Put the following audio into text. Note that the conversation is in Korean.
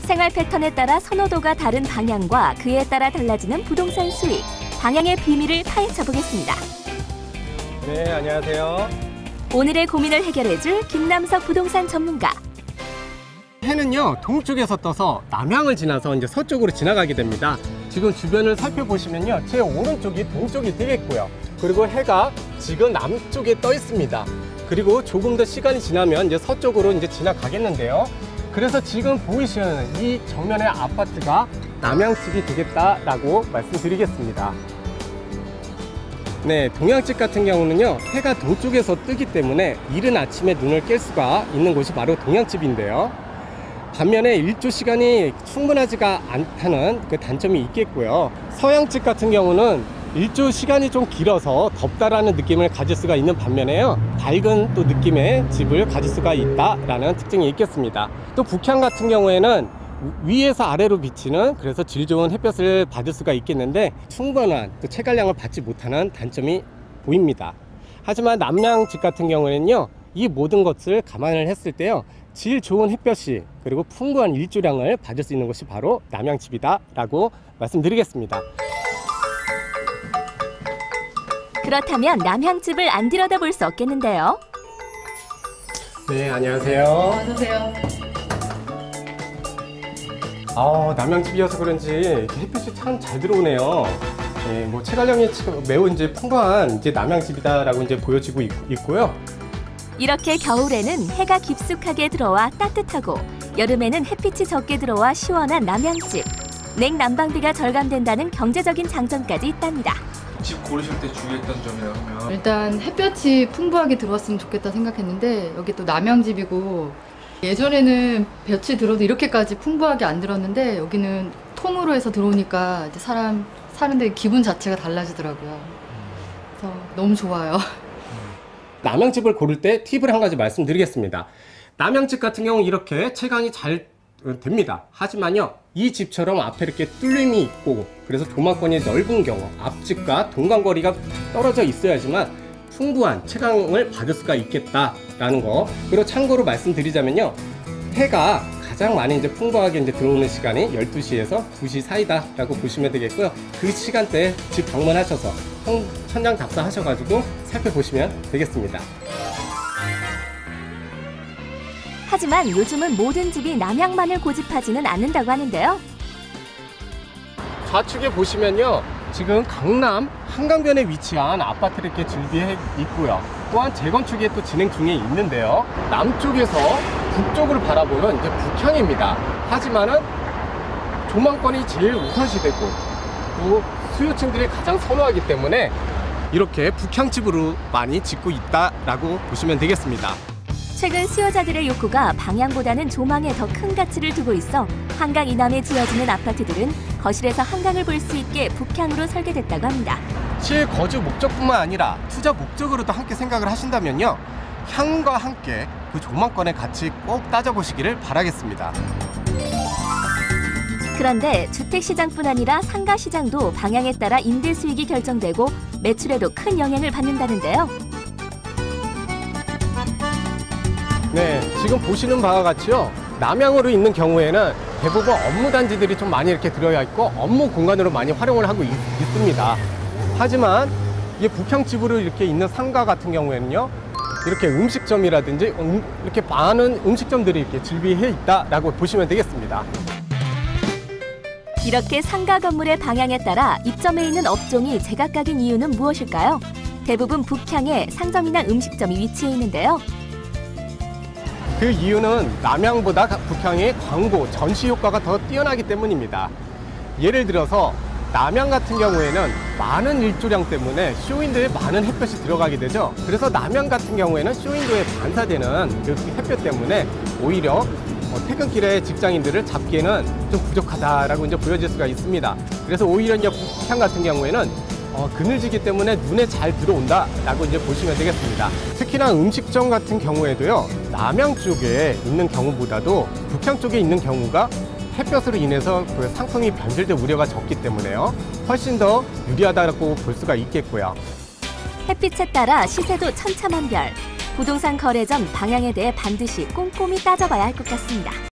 생활 패턴에 따라 선호도가 다른 방향과 그에 따라 달라지는 부동산 수익, 방향의 비밀을 파헤쳐 보겠습니다. 네, 안녕하세요. 오늘의 고민을 해결해줄 김남석 부동산 전문가. 해는요, 동쪽에서 떠서 남향을 지나서 이제 서쪽으로 지나가게 됩니다. 지금 주변을 살펴보시면요, 제 오른쪽이 동쪽이 되겠고요. 그리고 해가 지금 남쪽에 떠 있습니다. 그리고 조금 더 시간이 지나면 이제 서쪽으로 이제 지나가겠는데요. 그래서 지금 보이시는 이 정면의 아파트가 남향집이 되겠다라고 말씀드리겠습니다. 네, 동향집 같은 경우는요, 해가 동쪽에서 뜨기 때문에 이른 아침에 눈을 깰 수가 있는 곳이 바로 동향집인데요. 반면에 일조 시간이 충분하지가 않다는 그 단점이 있겠고요. 서양집 같은 경우는 일조 시간이 좀 길어서 덥다라는 느낌을 가질 수가 있는 반면에요, 밝은 또 느낌의 집을 가질 수가 있다라는 특징이 있겠습니다. 또 북향 같은 경우에는 위에서 아래로 비치는, 그래서 질 좋은 햇볕을 받을 수가 있겠는데 충분한 또 채갈량을 받지 못하는 단점이 보입니다. 하지만 남향집 같은 경우에는요, 이 모든 것을 감안을 했을 때요, 질 좋은 햇볕이 그리고 풍부한 일조량을 받을 수 있는 곳이 바로 남향집이다 라고 말씀드리겠습니다. 그렇다면 남향집을 안 들여다볼 수 없겠는데요. 네, 안녕하세요. 안녕하세요. 남향집이어서 그런지 이렇게 햇빛이 참 잘 들어오네요. 네, 뭐 채갈량이 매우 이제 풍부한 이제 남향집이다라고 이제 보여지고 있고요. 이렇게 겨울에는 해가 깊숙하게 들어와 따뜻하고, 여름에는 햇빛이 적게 들어와 시원한 남향집. 냉난방비가 절감된다는 경제적인 장점까지 있답니다. 집 고르실 때 주의했던 점이라 하면 일단 햇볕이 풍부하게 들어왔으면 좋겠다 생각했는데, 여기 또 남향집이고, 예전에는 볕이 들어도 이렇게까지 풍부하게 안 들었는데 여기는 통으로 해서 들어오니까 이제 사람 사는데 기분 자체가 달라지더라고요. 그래서 너무 좋아요. 남향집을 고를 때 팁을 한 가지 말씀드리겠습니다. 남향집 같은 경우 이렇게 채광이 잘 됩니다. 하지만요, 이 집처럼 앞에 이렇게 뚫림이 있고, 그래서 조망권이 넓은 경우, 앞집과 동간거리가 떨어져 있어야지만 풍부한 채광을 받을 수가 있겠다라는 거. 그리고 참고로 말씀드리자면요, 해가 가장 많이 이제 풍부하게 이제 들어오는 시간이 12시에서 2시 사이다라고 보시면 되겠고요. 그 시간대에 집 방문하셔서 천장 답사 하셔가지고 살펴보시면 되겠습니다. 하지만 요즘은 모든 집이 남향만을 고집하지는 않는다고 하는데요. 좌측에 보시면요, 지금 강남 한강변에 위치한 아파트를 이렇게 준비해 있고요. 또한 재건축이 또 진행 중에 있는데요. 남쪽에서 북쪽을 바라보는 이제 북향입니다. 하지만은 조망권이 제일 우선시되고 또 수요층들이 가장 선호하기 때문에 이렇게 북향집으로 많이 짓고 있다라고 보시면 되겠습니다. 최근 수요자들의 욕구가 방향보다는 조망에 더 큰 가치를 두고 있어 한강 이남에 지어지는 아파트들은 거실에서 한강을 볼 수 있게 북향으로 설계됐다고 합니다. 실거주 목적뿐만 아니라 투자 목적으로도 함께 생각을 하신다면요, 향과 함께 그 조망권의 가치 꼭 따져보시기를 바라겠습니다. 그런데 주택시장뿐 아니라 상가시장도 방향에 따라 임대 수익이 결정되고 매출에도 큰 영향을 받는다는데요. 네, 지금 보시는 바와 같이요, 남향으로 있는 경우에는 대부분 업무 단지들이 좀 많이 이렇게 들어야 있고 업무 공간으로 많이 활용을 하고 있습니다. 하지만 이 북향집으로 이렇게 있는 상가 같은 경우에는요, 이렇게 음식점이라든지 이렇게 많은 음식점들이 이렇게 즐비해 있다라고 보시면 되겠습니다. 이렇게 상가 건물의 방향에 따라 입점해 있는 업종이 제각각인 이유는 무엇일까요? 대부분 북향에 상점이나 음식점이 위치해 있는데요. 그 이유는 남향보다 북향의 광고, 전시 효과가 더 뛰어나기 때문입니다. 예를 들어서 남향 같은 경우에는 많은 일조량 때문에 쇼윈도에 많은 햇볕이 들어가게 되죠. 그래서 남향 같은 경우에는 쇼윈도에 반사되는 그 햇볕 때문에 오히려 퇴근길에 직장인들을 잡기에는 좀 부족하다라고 이제 보여질 수가 있습니다. 그래서 오히려 이제 북향 같은 경우에는 그늘지기 때문에 눈에 잘 들어온다라고 이제 보시면 되겠습니다. 특히나 음식점 같은 경우에도요, 남향 쪽에 있는 경우보다도 북향 쪽에 있는 경우가 햇볕으로 인해서 그 상품이 변질될 우려가 적기 때문에요, 훨씬 더 유리하다고 볼 수가 있겠고요. 햇빛에 따라 시세도 천차만별. 부동산 거래 전 방향에 대해 반드시 꼼꼼히 따져봐야 할 것 같습니다.